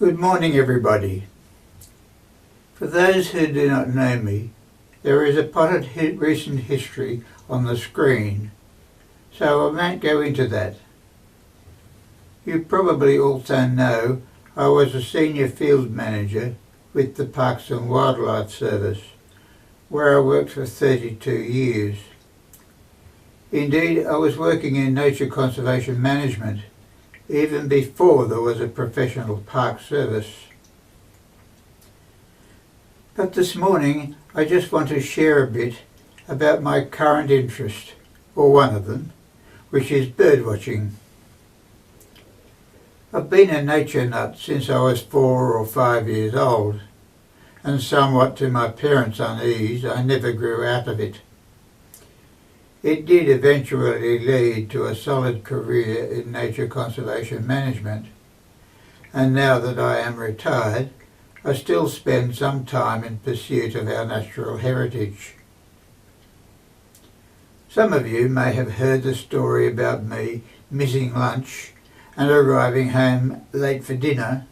Good morning, everybody. For those who do not know me, there is a potted recent history on the screen, so I won't go into that. You probably also know I was a senior field manager with the Parks and Wildlife Service, where I worked for 32 years. Indeed, I was working in nature conservation management even before there was a professional park service. But this morning I just want to share a bit about my current interest, or one of them, which is birdwatching. I've been a nature nut since I was 4 or 5 years old, and somewhat to my parents' unease, I never grew out of it. It did eventually lead to a solid career in nature conservation management, and now that I am retired, I still spend some time in pursuit of our natural heritage. Some of you may have heard the story about me missing lunch and arriving home late for dinner,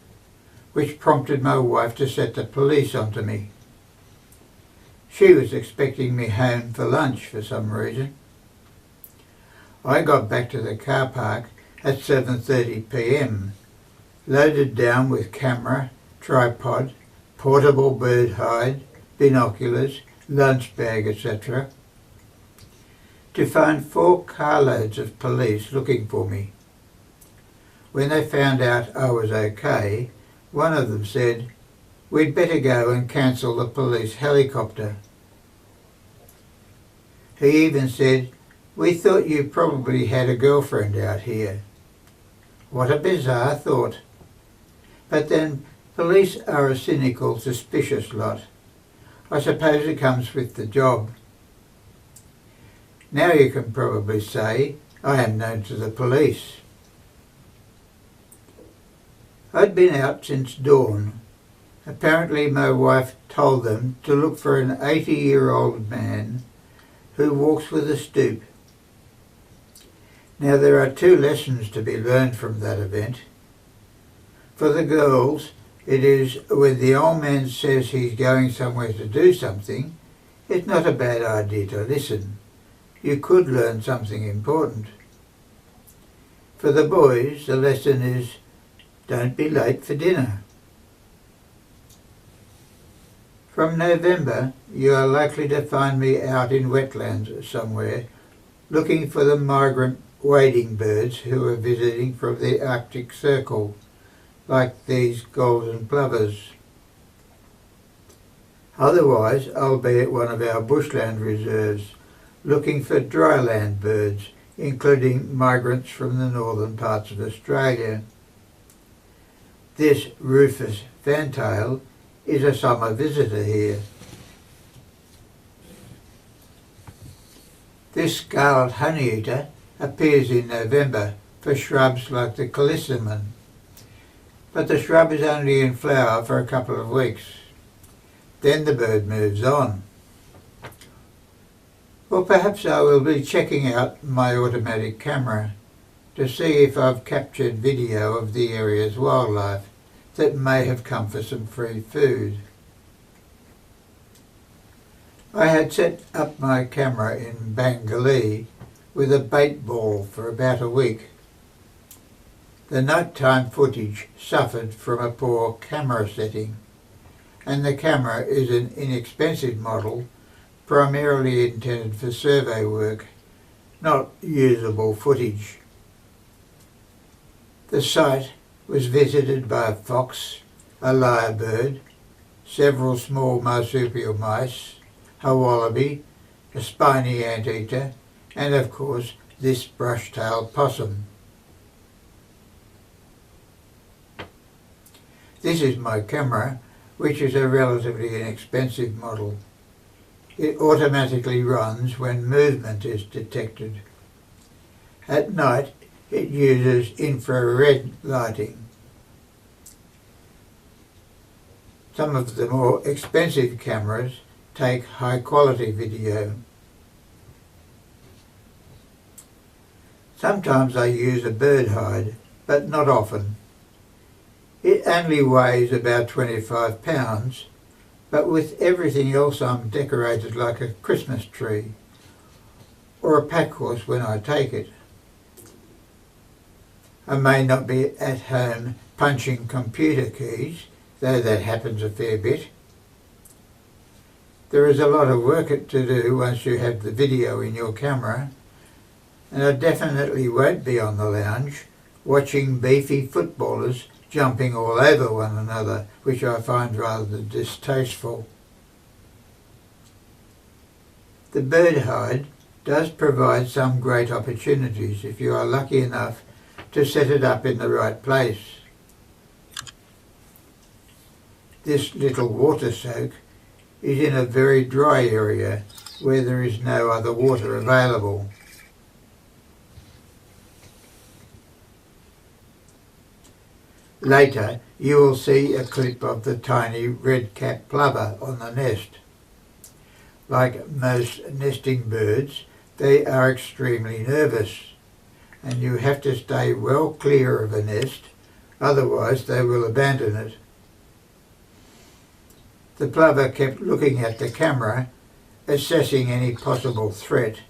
which prompted my wife to set the police onto me. She was expecting me home for lunch for some reason. I got back to the car park at 7:30 p.m, loaded down with camera, tripod, portable bird hide, binoculars, lunch bag, etc., to find 4 carloads of police looking for me. When they found out I was okay, one of them said, "We'd better go and cancel the police helicopter." He even said, "We thought you probably had a girlfriend out here." What a bizarre thought. But then, police are a cynical, suspicious lot. I suppose it comes with the job. Now you can probably say, I am known to the police. I'd been out since dawn. Apparently my wife told them to look for an 80-year-old man who walks with a stoop. Now there are 2 lessons to be learned from that event. For the girls, it is when the old man says he's going somewhere to do something, it's not a bad idea to listen. You could learn something important. For the boys, the lesson is, don't be late for dinner. From November, you are likely to find me out in wetlands somewhere, looking for the migrant wading birds who are visiting from the Arctic Circle, like these golden plovers. Otherwise, I'll be at one of our bushland reserves, looking for dryland birds, including migrants from the northern parts of Australia. This rufous fantail is a summer visitor here. This scarlet honeyeater appears in November for shrubs like the callisimon, but the shrub is only in flower for a couple of weeks. Then the bird moves on. Or perhaps I will be checking out my automatic camera to see if I've captured video of the area's wildlife that may have come for some free food. I had set up my camera in Bengali with a bait ball for about a week. The nighttime footage suffered from a poor camera setting, and the camera is an inexpensive model primarily intended for survey work, not usable footage. The site was visited by a fox, a lyrebird, several small marsupial mice, a wallaby, a spiny anteater, and of course this brush-tailed possum. This is my camera, which is a relatively inexpensive model. It automatically runs when movement is detected. At night it uses infrared lighting. Some of the more expensive cameras take high quality video. Sometimes I use a bird hide, but not often. It only weighs about 25 pounds, but with everything else I'm decorated like a Christmas tree, or a pack horse when I take it. I may not be at home punching computer keys, though that happens a fair bit. There is a lot of work to do once you have the video in your camera, and I definitely won't be on the lounge watching beefy footballers jumping all over one another, which I find rather distasteful. The bird hide does provide some great opportunities if you are lucky enough to set it up in the right place. This little water soak is in a very dry area where there is no other water available. Later you will see a clip of the tiny red-capped plover on the nest. Like most nesting birds, they are extremely nervous, and you have to stay well clear of a nest, otherwise they will abandon it. The plover kept looking at the camera, assessing any possible threat,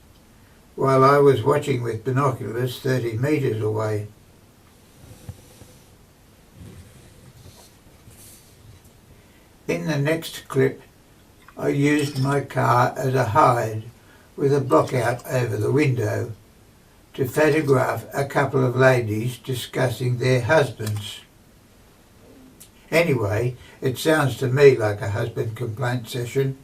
while I was watching with binoculars 30 metres away. In the next clip, I used my car as a hide with a block out over the window to photograph a couple of ladies discussing their husbands. Anyway, it sounds to me like a husband complaint session.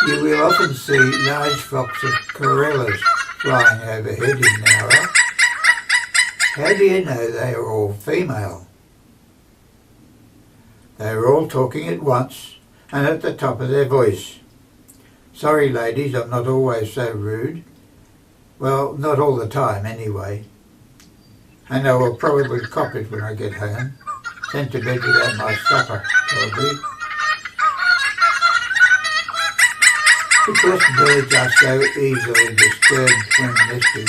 You will often see large flocks of corellas flying overhead in Nowra. How do you know they are all female? They are all talking at once and at the top of their voice. Sorry ladies, I'm not always so rude. Well, not all the time anyway. And I will probably cop it when I get home. Sent to bed without my supper, probably. Because birds are so easily disturbed when nesting,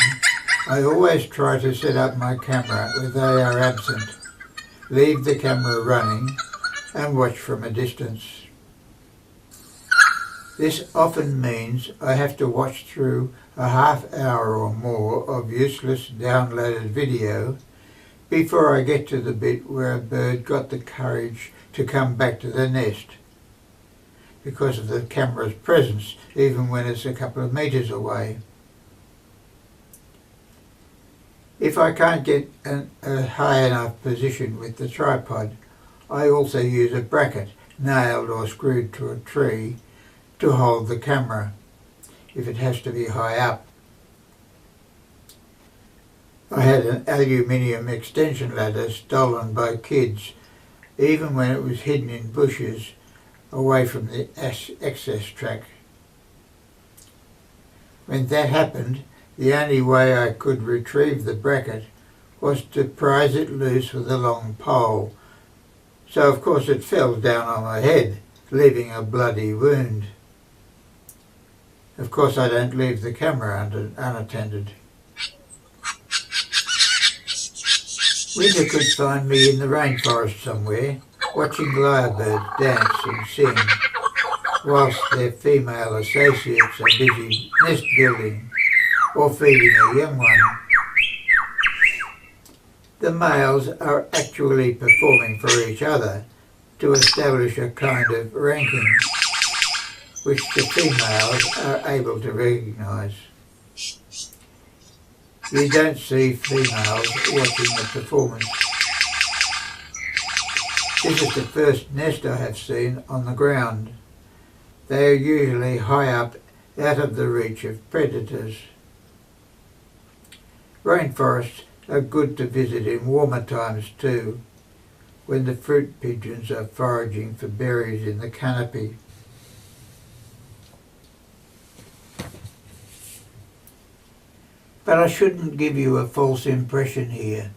I always try to set up my camera where they are absent, leave the camera running and watch from a distance. This often means I have to watch through a half hour or more of useless downloaded video before I get to the bit where a bird got the courage to come back to the nest, because of the camera's presence, even when it's a couple of metres away. If I can't get a high enough position with the tripod, I also use a bracket nailed or screwed to a tree to hold the camera, if it has to be high up. I had an aluminium extension ladder stolen by kids, even when it was hidden in bushes away from the access track. When that happened, the only way I could retrieve the bracket was to prise it loose with a long pole, so of course it fell down on my head, leaving a bloody wound. Of course I don't leave the camera unattended. Winter could find me in the rainforest somewhere, watching lyrebirds dance and sing, whilst their female associates are busy nest building or feeding a young one. The males are actually performing for each other to establish a kind of ranking, which the females are able to recognise. You don't see females watching the performance. This is the first nest I have seen on the ground. They are usually high up, out of the reach of predators. Rainforests are good to visit in warmer times too, when the fruit pigeons are foraging for berries in the canopy. But I shouldn't give you a false impression here.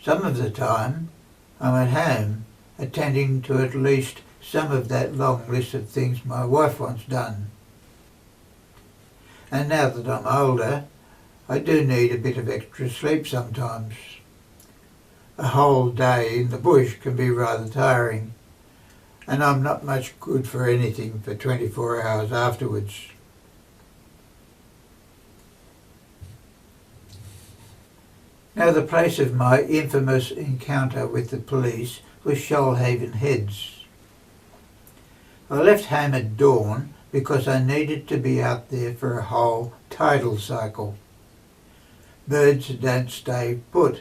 Some of the time I'm at home attending to at least some of that long list of things my wife wants done. and now that I'm older, I do need a bit of extra sleep sometimes. A whole day in the bush can be rather tiring, and I'm not much good for anything for 24 hours afterwards. Now, the place of my infamous encounter with the police was Shoalhaven Heads. I left home at dawn because I needed to be out there for a whole tidal cycle. Birds don't stay put.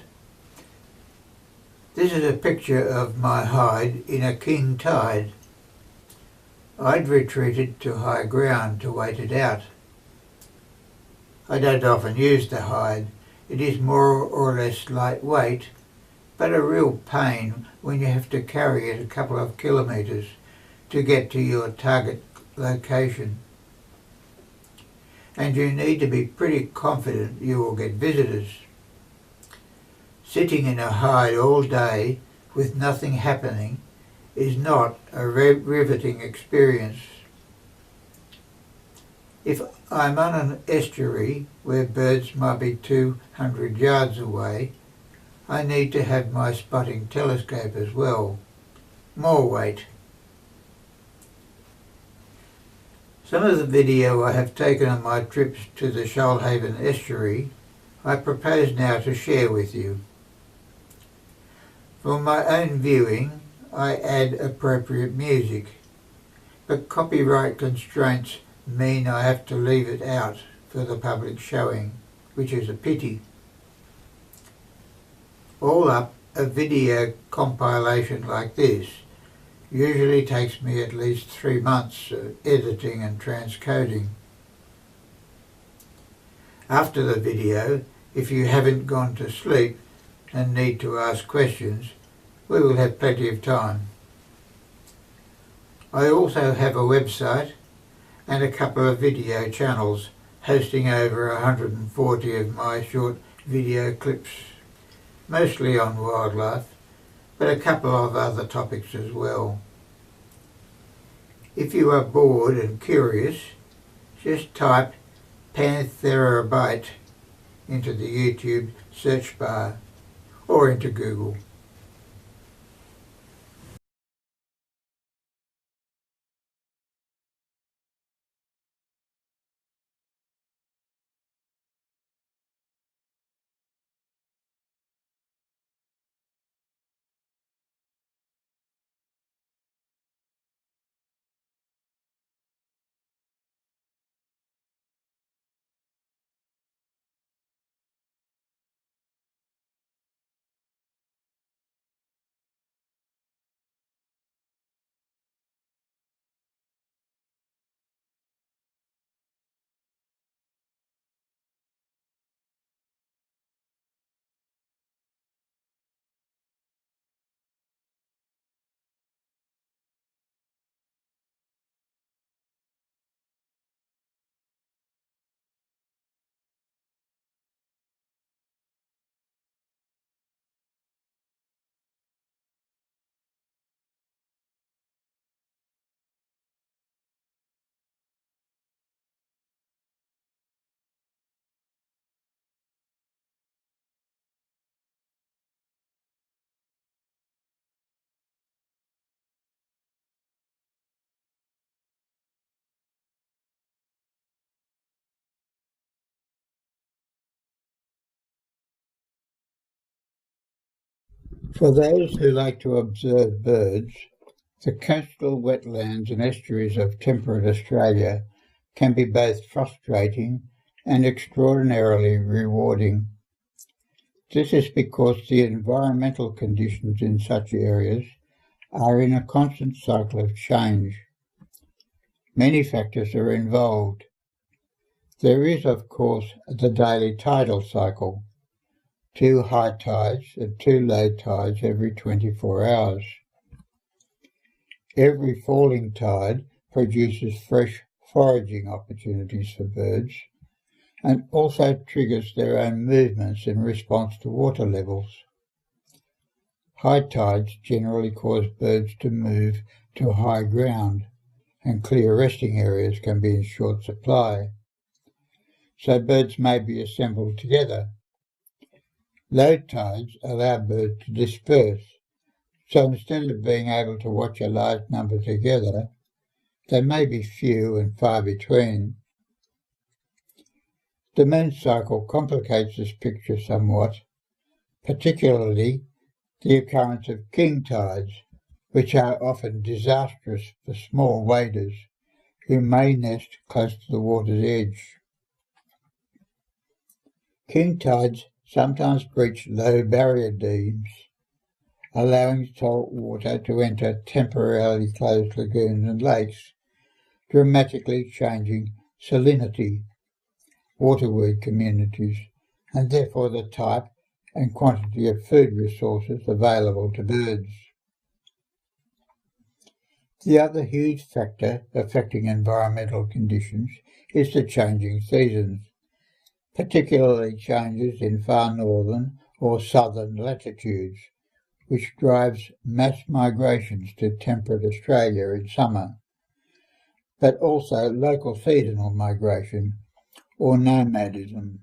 This is a picture of my hide in a king tide. I'd retreated to high ground to wait it out. I don't often use the hide. It is more or less lightweight, but a real pain when you have to carry it a couple of kilometres to get to your target location. And you need to be pretty confident you will get visitors. Sitting in a hide all day with nothing happening is not a riveting experience. If I'm on an estuary where birds might be 200 yards away, I need to have my spotting telescope as well. More weight. Some of the video I have taken on my trips to the Shoalhaven estuary I propose now to share with you. For my own viewing, I add appropriate music, but copyright constraints mean I have to leave it out for the public showing, which is a pity. All up, a video compilation like this usually takes me at least 3 months of editing and transcoding. After the video, if you haven't gone to sleep and need to ask questions, we will have plenty of time. I also have a website and a couple of video channels hosting over 140 of my short video clips, mostly on wildlife, but a couple of other topics as well. If you are bored and curious, just type Panthera bite into the YouTube search bar or into Google. For those who like to observe birds, the coastal wetlands and estuaries of temperate Australia can be both frustrating and extraordinarily rewarding. This is because the environmental conditions in such areas are in a constant cycle of change. Many factors are involved. There is, of course, the daily tidal cycle, 2 high tides and 2 low tides every 24 hours. Every falling tide produces fresh foraging opportunities for birds and also triggers their own movements in response to water levels. High tides generally cause birds to move to high ground, and clear resting areas can be in short supply. so birds may be assembled together. Low tides allow birds to disperse, so instead of being able to watch a large number together, they may be few and far between. The moon cycle complicates this picture somewhat, particularly the occurrence of king tides, which are often disastrous for small waders who may nest close to the water's edge. King tides sometimes breach low barrier dams, allowing salt water to enter temporarily closed lagoons and lakes, dramatically changing salinity, waterweed communities, and therefore the type and quantity of food resources available to birds. The other huge factor affecting environmental conditions is the changing seasons, particularly changes in far northern or southern latitudes, which drives mass migrations to temperate Australia in summer, but also local seasonal migration or nomadism.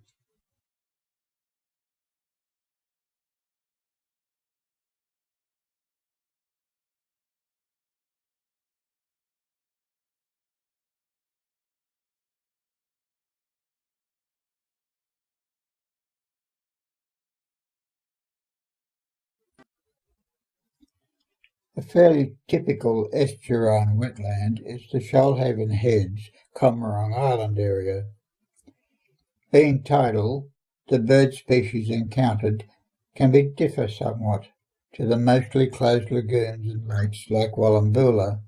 A fairly typical estuarine wetland is the Shoalhaven Heads, Comerong Island area. Being tidal, the bird species encountered can differ somewhat to the mostly closed lagoons and lakes like Wallumbilla,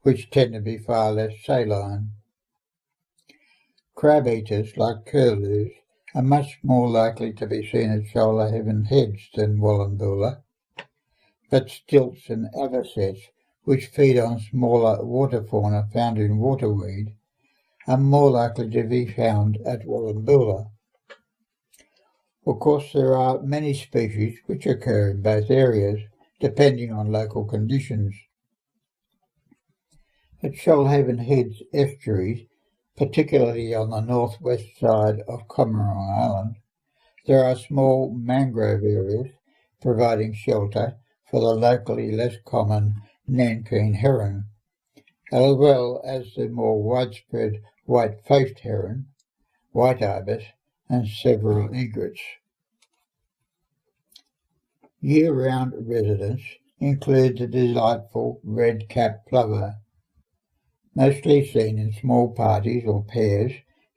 which tend to be far less saline. Crab-eaters like curlews are much more likely to be seen at Shoalhaven Heads than Wallumbilla, but stilts and avocets, which feed on smaller water fauna found in waterweed, are more likely to be found at Wallumbilla. Of course, there are many species which occur in both areas, depending on local conditions. At Shoalhaven Heads estuaries, particularly on the northwest side of Comerong Island, there are small mangrove areas providing shelter for the locally less common nankeen heron, as well as the more widespread white-faced heron, white ibis, and several egrets. Year-round residents include the delightful red-capped plover, mostly seen in small parties or pairs,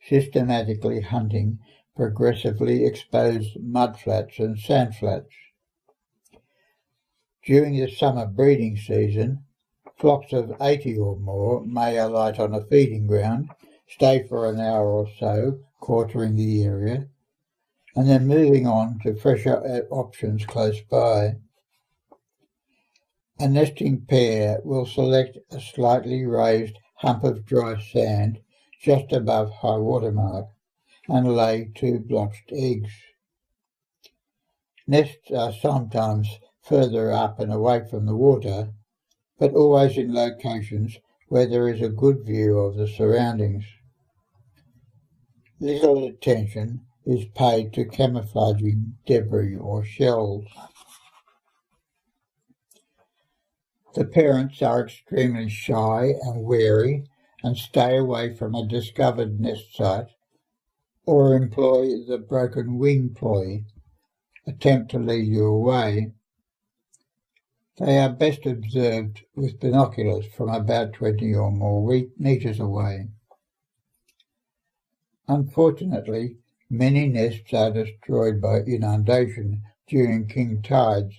systematically hunting progressively exposed mudflats and sandflats. During the summer breeding season, flocks of 80 or more may alight on a feeding ground, stay for an hour or so, quartering the area, and then moving on to fresher options close by. A nesting pair will select a slightly raised hump of dry sand just above high water mark and lay 2 blotched eggs. Nests are sometimes further up and away from the water, but always in locations where there is a good view of the surroundings. Little attention is paid to camouflaging debris or shells. The parents are extremely shy and wary and stay away from a discovered nest site or employ the broken wing ploy, attempt to lead you away. They are best observed with binoculars from about 20 or more metres away. Unfortunately, many nests are destroyed by inundation during king tides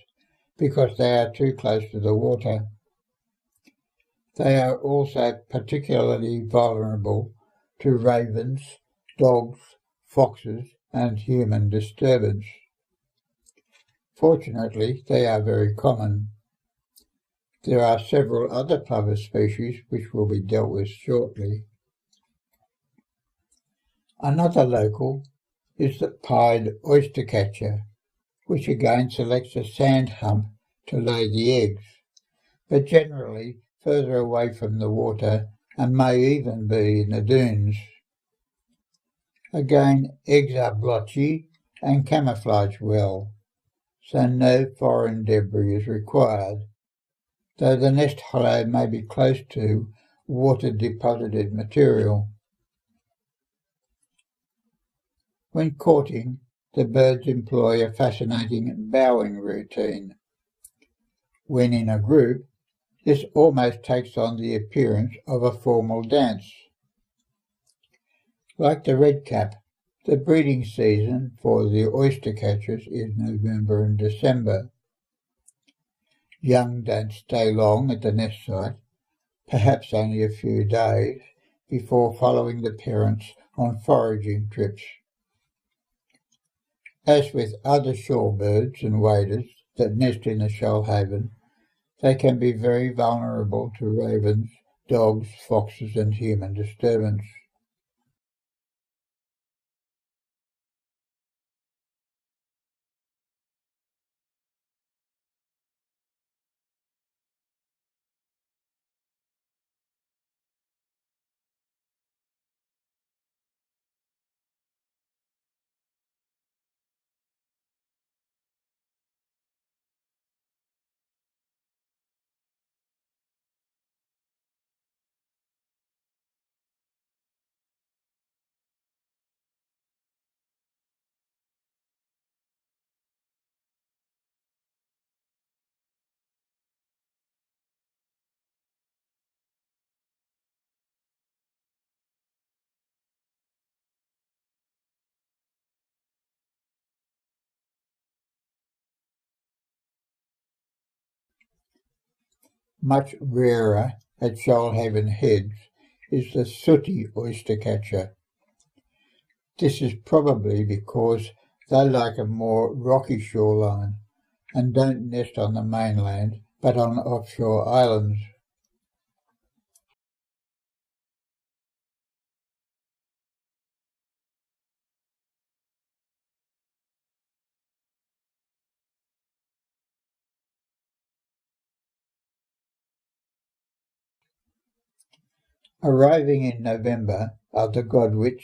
because they are too close to the water. They are also particularly vulnerable to ravens, dogs, foxes, and human disturbance. Fortunately, they are very common. There are several other plover species which will be dealt with shortly. Another local is the pied oystercatcher, which again selects a sand hump to lay the eggs, but generally further away from the water and may even be in the dunes. Again, eggs are blotchy and camouflage well, so no foreign debris is required, though the nest hollow may be close to water-deposited material. When courting, the birds employ a fascinating bowing routine. When in a group, this almost takes on the appearance of a formal dance. Like the redcap, the breeding season for the oyster catchers is November and December. Young don't stay long at the nest site, perhaps only a few days, before following the parents on foraging trips. As with other shorebirds and waders that nest in the Shoalhaven, they can be very vulnerable to ravens, dogs, foxes and human disturbance. Much rarer at Shoalhaven Heads is the sooty oystercatcher. This is probably because they like a more rocky shoreline and don't nest on the mainland but on offshore islands. Arriving in November are the godwits,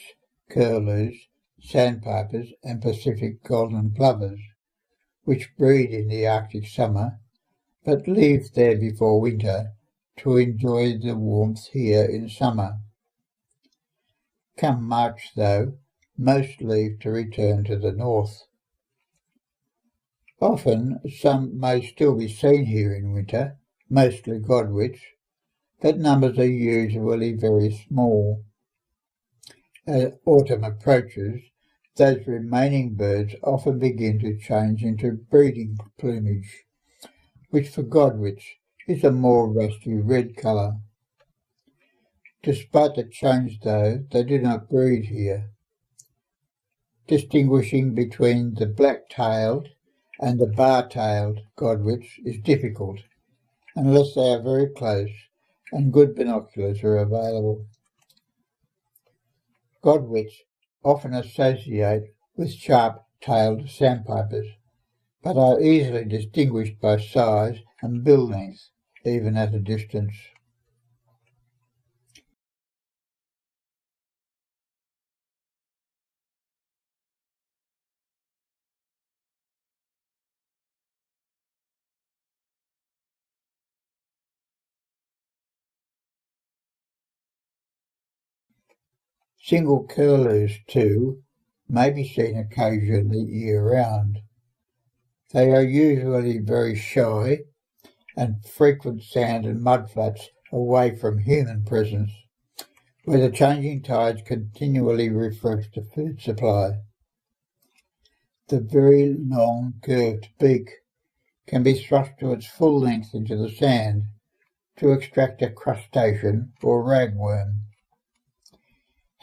curlews, sandpipers and Pacific golden plovers, which breed in the Arctic summer but leave there before winter to enjoy the warmth here in summer. Come March, though, most leave to return to the north. Often some may still be seen here in winter, mostly godwits, but numbers are usually very small. As autumn approaches, those remaining birds often begin to change into breeding plumage, which for godwits is a more rusty red colour. Despite the change, though, they do not breed here. Distinguishing between the black-tailed and the bar-tailed godwits is difficult, unless they are very close and good binoculars are available. Godwits often associate with sharp-tailed sandpipers, but are easily distinguished by size and bill length, even at a distance. Single curlews, too, may be seen occasionally year-round. They are usually very shy and frequent sand and mudflats away from human presence, where the changing tides continually refresh the food supply. The very long curved beak can be thrust to its full length into the sand to extract a crustacean or ragworm.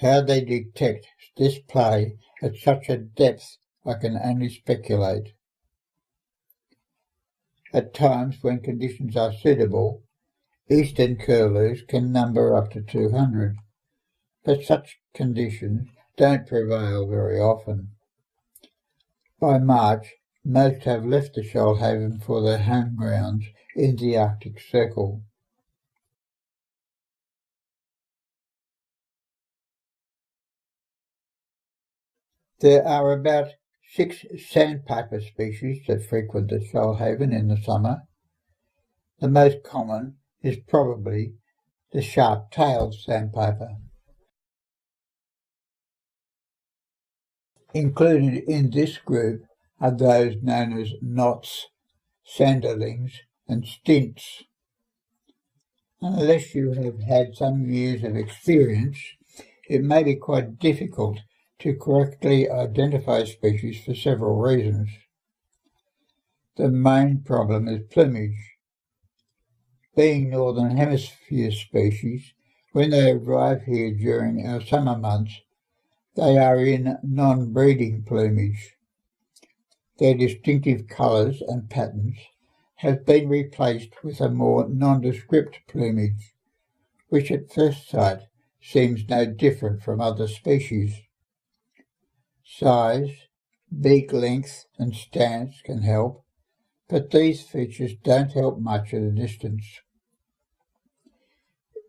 How they detect this play at such a depth I can only speculate. At times when conditions are suitable, eastern curlews can number up to 200, but such conditions don't prevail very often. By March, most have left the Shoalhaven for their home grounds in the Arctic Circle. There are about 6 sandpiper species that frequent the Shoalhaven in the summer. The most common is probably the sharp-tailed sandpiper. Included in this group are those known as knots, sanderlings and stints. Unless you have had some years of experience, it may be quite difficult to correctly identify species for several reasons. The main problem is plumage. Being Northern Hemisphere species, when they arrive here during our summer months, they are in non-breeding plumage. Their distinctive colours and patterns have been replaced with a more nondescript plumage, which at first sight seems no different from other species. Size, beak length and stance can help, but these features don't help much at a distance.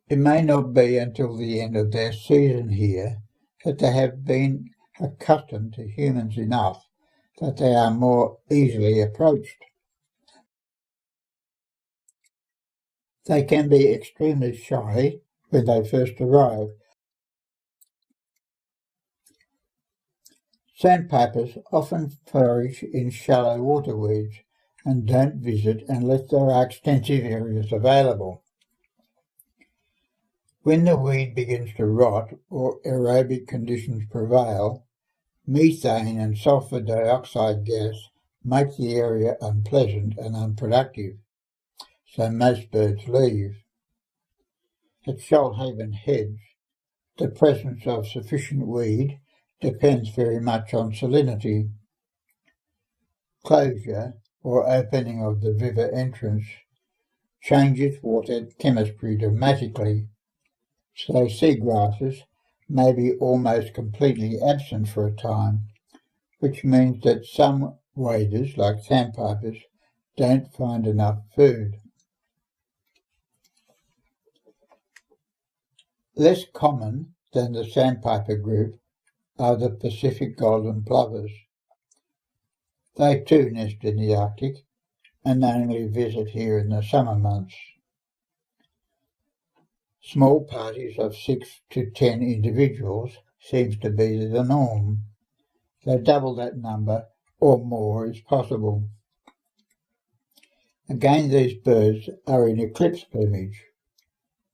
It may not be until the end of their season here that they have been accustomed to humans enough that they are more easily approached. They can be extremely shy when they first arrive. Sandpipers often forage in shallow waterweeds and don't visit unless there are extensive areas available. When the weed begins to rot or aerobic conditions prevail, methane and sulfur dioxide gas make the area unpleasant and unproductive, so most birds leave. At Shoalhaven Heads, the presence of sufficient weed depends very much on salinity. Closure, or opening of the river entrance, changes water chemistry dramatically, so seagrasses may be almost completely absent for a time, which means that some waders, like sandpipers, don't find enough food. Less common than the sandpiper group are the Pacific golden plovers. They too nest in the Arctic and only visit here in the summer months. Small parties of 6 to 10 individuals seems to be the norm, though double that number or more is possible. Again, these birds are in eclipse plumage,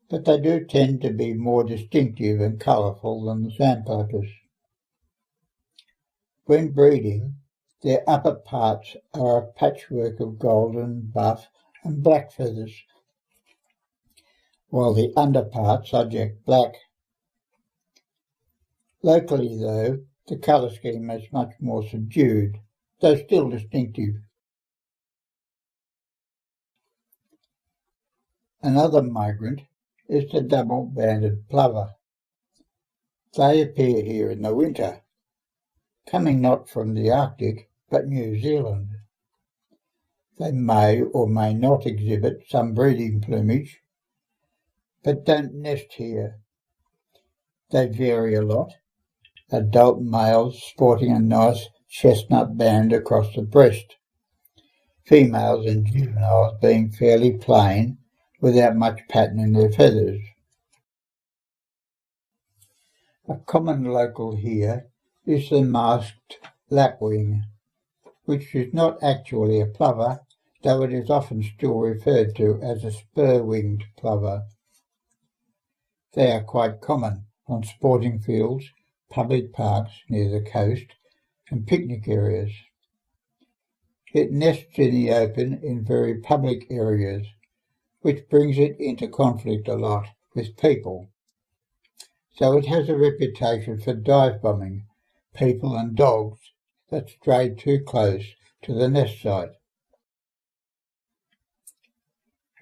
but they do tend to be more distinctive and colourful than the sandpipers. When breeding, their upper parts are a patchwork of golden, buff and black feathers, while the underparts are jet black. Locally, though, the colour scheme is much more subdued, though still distinctive. Another migrant is the double-banded plover. They appear here in the winter, coming not from the Arctic but New Zealand. They may or may not exhibit some breeding plumage, but don't nest here. They vary a lot, adult males sporting a nice chestnut band across the breast, females and juveniles being fairly plain without much pattern in their feathers. A common local here is the masked lapwing, which is not actually a plover, though it is often still referred to as a spur-winged plover. They are quite common on sporting fields, public parks near the coast, and picnic areas. It nests in the open in very public areas, which brings it into conflict a lot with people. So it has a reputation for dive bombing people and dogs that stray too close to the nest site.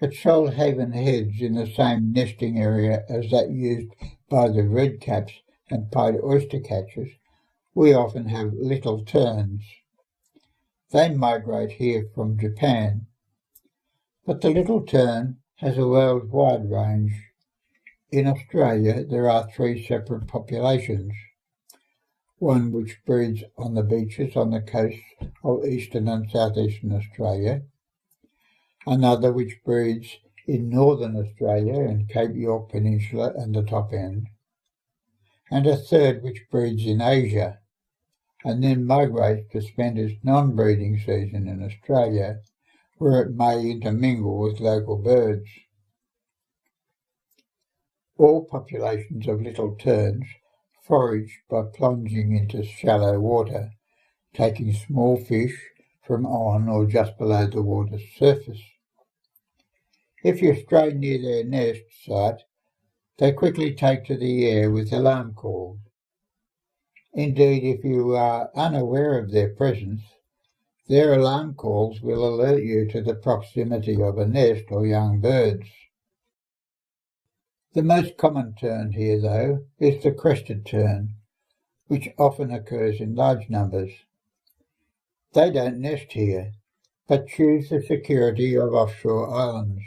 At Shoalhaven Heads, in the same nesting area as that used by the redcaps and pied oyster catchers, we often have little terns. They migrate here from Japan, but the little tern has a worldwide range. In Australia, there are 3 separate populations. one which breeds on the beaches on the coast of eastern and southeastern Australia, another which breeds in northern Australia and Cape York Peninsula and the top end, and a third which breeds in Asia and then migrates to spend its non-breeding season in Australia, where it may intermingle with local birds. All populations of little terns forage by plunging into shallow water, taking small fish from on or just below the water's surface. If you stray near their nest site, they quickly take to the air with alarm calls. Indeed, if you are unaware of their presence, their alarm calls will alert you to the proximity of a nest or young birds. The most common tern here, though, is the crested tern, which often occurs in large numbers. They don't nest here, but choose the security of offshore islands.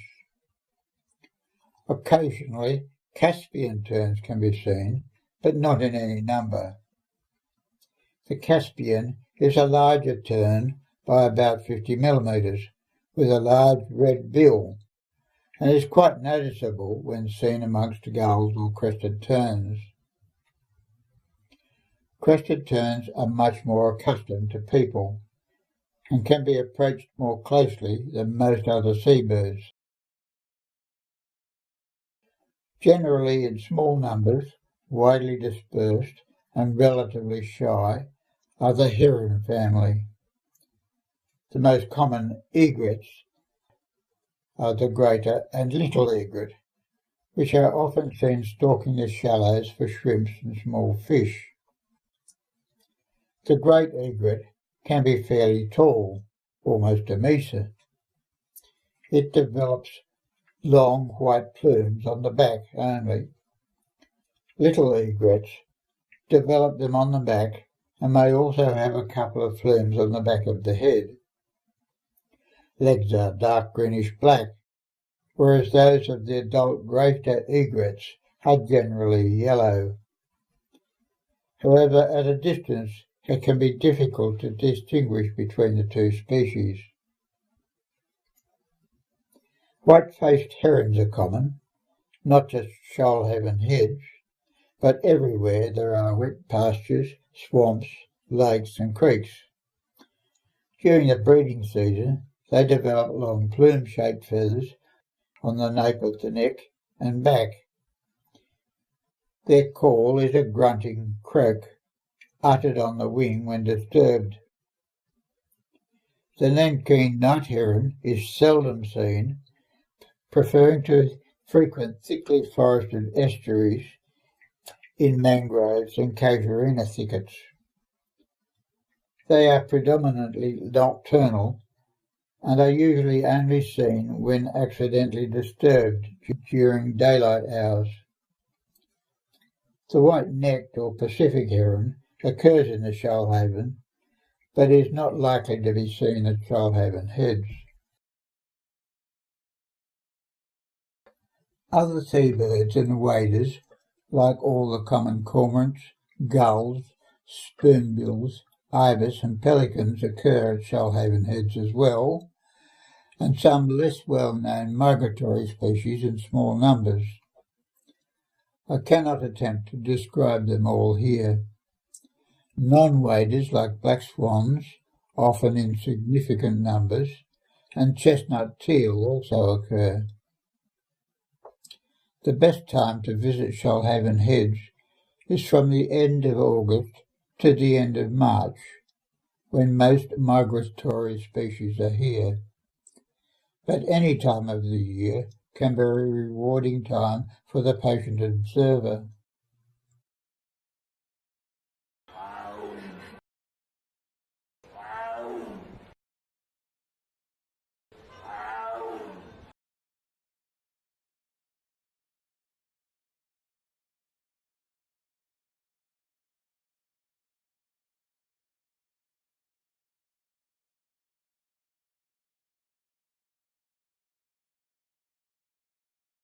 Occasionally, Caspian terns can be seen, but not in any number. The Caspian is a larger tern by about 50 millimetres, with a large red bill, and is quite noticeable when seen amongst gulls or crested terns. Crested terns are much more accustomed to people and can be approached more closely than most other seabirds. Generally in small numbers, widely dispersed and relatively shy, are the heron family. The most common egrets are the greater and little egret, which are often seen stalking the shallows for shrimps and small fish. The great egret can be fairly tall, almost a metre. It develops long white plumes on the back only. Little egrets develop them on the back and may also have a couple of plumes on the back of the head. Legs are dark greenish black, whereas those of the adult greater egrets are generally yellow. However, at a distance it can be difficult to distinguish between the two species. White-faced herons are common, not just Shoalhaven Heads, but everywhere there are wet pastures, swamps, lakes and creeks. During the breeding season, they develop long plume-shaped feathers on the nape of the neck and back. Their call is a grunting croak, uttered on the wing when disturbed. The Nankeen night heron is seldom seen, preferring to frequent thickly forested estuaries in mangroves and casuarina thickets. They are predominantly nocturnal and are usually only seen when accidentally disturbed during daylight hours. The white-necked or Pacific heron occurs in the Shoalhaven, but is not likely to be seen at Shoalhaven Heads. Other seabirds and waders, like all the common cormorants, gulls, spoonbills, ibis and pelicans, occur at Shoalhaven Heads as well, and some less well-known migratory species in small numbers. I cannot attempt to describe them all here. Non-waders like black swans, often in significant numbers, and chestnut teal also occur. The best time to visit Shoalhaven Heads is from the end of August to the end of March, when most migratory species are here. But any time of the year can be a rewarding time for the patient observer.